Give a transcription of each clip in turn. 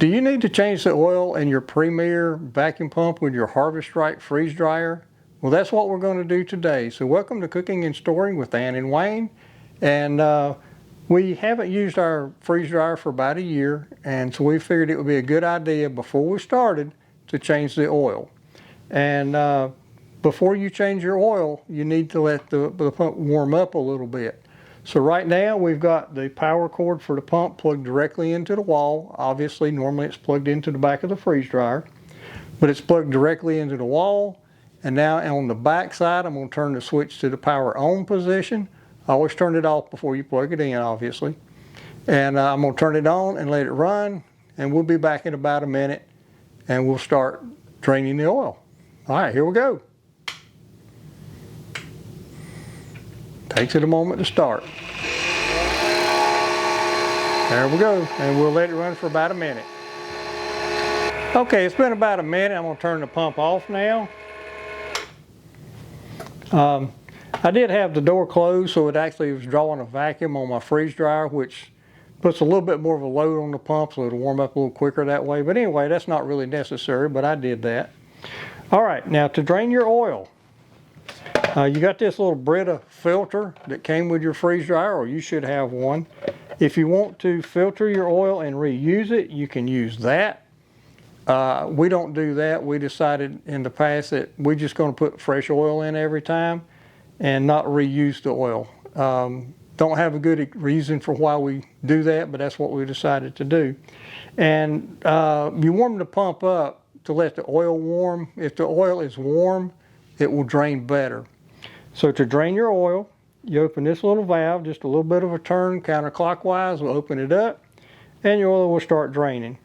Do you need to change the oil in your Premier vacuum pump with your Harvest Right freeze dryer? Well, that's what we're going to do today. So welcome to Cooking and Storing with Ann and Wayne. And we haven't used our freeze dryer for about a year, and so we figured it would be a good idea before we started to change the oil. And before you change your oil, you need to let the pump warm up a little bit. So right now we've got the power cord for the pump plugged directly into the wall. Obviously, normally it's plugged into the back of the freeze dryer, but it's plugged directly into the wall. And now on the back side, I'm going to turn the switch to the power on position. Always turn it off before you plug it in, obviously. And I'm going to turn it on and let it run, and we'll be back in about a minute, and we'll start draining the oil. All right, here we go. Takes it a moment to start. There we go, and we'll let it run for about a minute. Okay, it's been about a minute. I'm going to turn the pump off now. I did have the door closed, so it actually was drawing a vacuum on my freeze dryer, which puts a little bit more of a load on the pump, so it'll warm up a little quicker that way. But anyway, that's not really necessary, but I did that. All right, now to drain your oil. You got this little Brita filter that came with your freeze dryer, or you should have one. If you want to filter your oil and reuse it, you can use that. We don't do that. We decided in the past that we're just going to put fresh oil in every time and not reuse the oil. Don't have a good reason for why we do that, but that's what we decided to do. And you warm the pump up to let the oil warm. If the oil is warm, it will drain better. So to drain your oil, you open this little valve, just a little bit of a turn counterclockwise, we'll open it up, and your oil will start draining.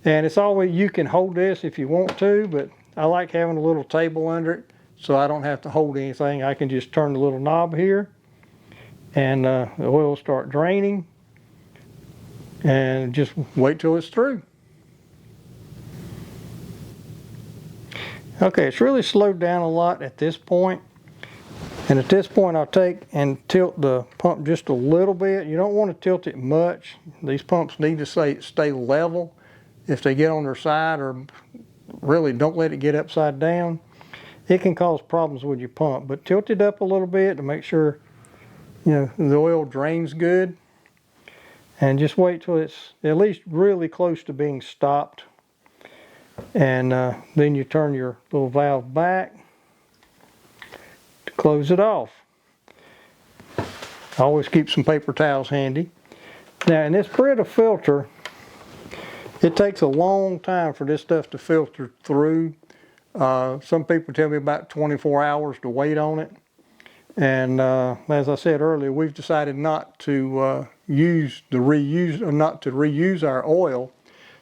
And it's always, you can hold this if you want to, but I like having a little table under it so I don't have to hold anything. I can just turn the little knob here, and the oil will start draining, and just wait till it's through. Okay, it's really slowed down a lot at this point. And at this point, I'll take and tilt the pump just a little bit. You don't want to tilt it much. These pumps need to stay level. If they get on their side, or really don't let it get upside down, it can cause problems with your pump. But tilt it up a little bit to make sure, you know, the oil drains good. And just wait till it's at least really close to being stopped. And then you turn your little valve back to close it off. Always keep some paper towels handy. Now in this Brita filter, it takes a long time for this stuff to filter through. Some people tell me about 24 hours to wait on it. And as I said earlier, we've decided not to reuse our oil.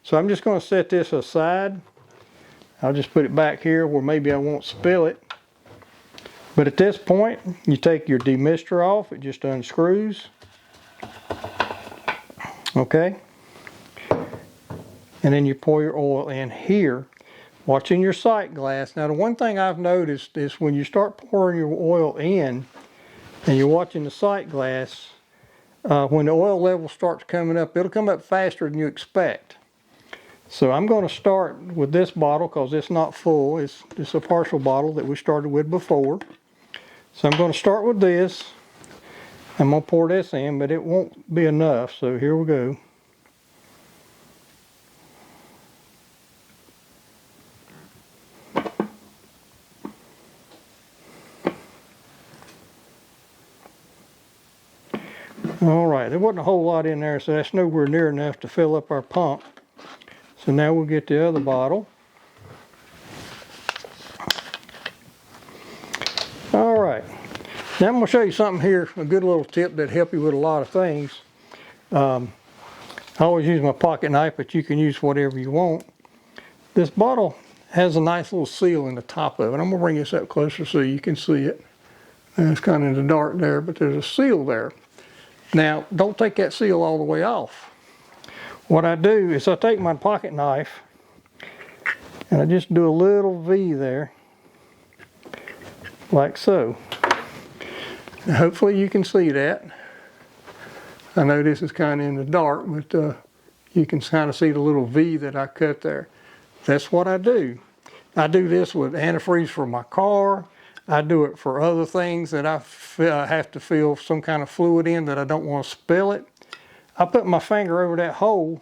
So I'm just going to set this aside. I'll just put it back here where maybe I won't spill it. But at this point, you take your demister off. It just unscrews. Okay. And then you pour your oil in here, watching your sight glass. Now the one thing I've noticed is when you start pouring your oil in and you're watching the sight glass, when the oil level starts coming up, it'll come up faster than you expect. So I'm going to start with this bottle because it's not full. It's a partial bottle that we started with before. So I'm going to start with this. I'm going to pour this in, but it won't be enough. So here we go. All right, there wasn't a whole lot in there, so that's nowhere near enough to fill up our pump. So now we'll get the other bottle. All right, now I'm going to show you something here, a good little tip that'll help you with a lot of things. I always use my pocket knife, but you can use whatever you want. This bottle has a nice little seal in the top of it. I'm going to bring this up closer so you can see it. And it's kind of in the dark there, but there's a seal there. Now, don't take that seal all the way off. What I do is I take my pocket knife and I just do a little V there, like so. Now, hopefully you can see that. I know this is kind of in the dark, but You can kind of see the little V that I cut there. That's what I do. I do this with antifreeze for my car. I do it for other things that I have to fill some kind of fluid in that I don't want to spill it. I put my finger over that hole,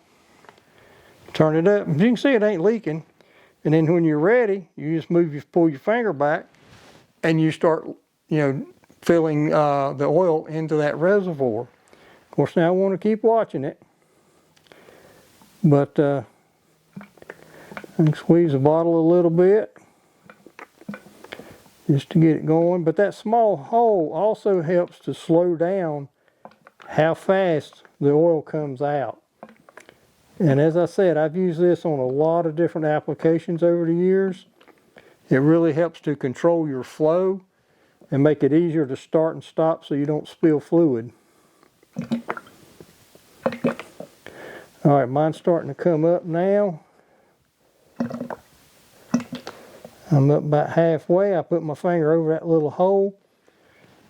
turn it up. As you can see, it ain't leaking. And then when you're ready, you just pull your finger back, and you start, filling the oil into that reservoir. Of course, now I want to keep watching it, but I can squeeze the bottle a little bit just to get it going. But that small hole also helps to slow down how fast the oil comes out. And as I said, I've used this on a lot of different applications over the years. It really helps to control your flow and make it easier to start and stop so you don't spill fluid. All right, mine's starting to come up now. I'm up about halfway. I put my finger over that little hole.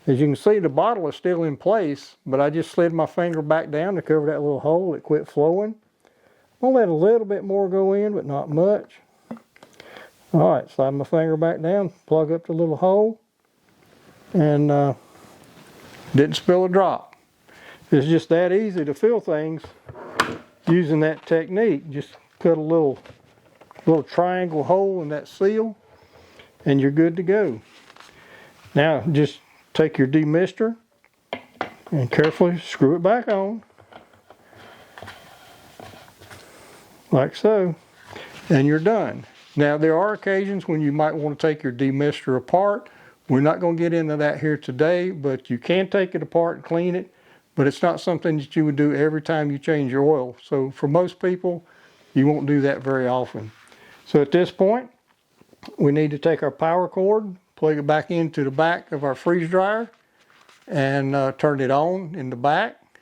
As you can see, the bottle is still in place, but I just slid my finger back down to cover that little hole. It quit flowing. I'll let a little bit more go in, but not much. All right, slide my finger back down, plug up the little hole, and didn't spill a drop. It's just that easy to fill things using that technique. Just cut a little triangle hole in that seal, and you're good to go. Now just take your demister and carefully screw it back on, like so, and you're done. Now there are occasions when you might want to take your demister apart. We're not going to get into that here today, but you can take it apart and clean it, but it's not something that you would do every time you change your oil. So for most people, you won't do that very often. So at this point, we need to take our power cord, plug it back into the back of our freeze dryer, and turn it on in the back,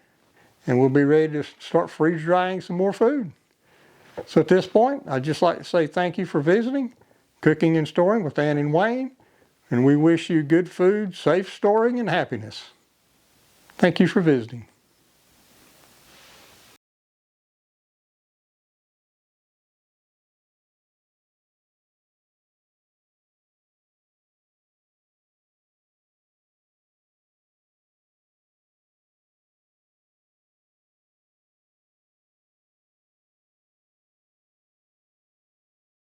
and we'll be ready to start freeze drying some more food. So at this point, I'd just like to say thank you for visiting Cooking and Storing with Ann and Wayne, and we wish you good food, safe storing, and happiness. Thank you for visiting.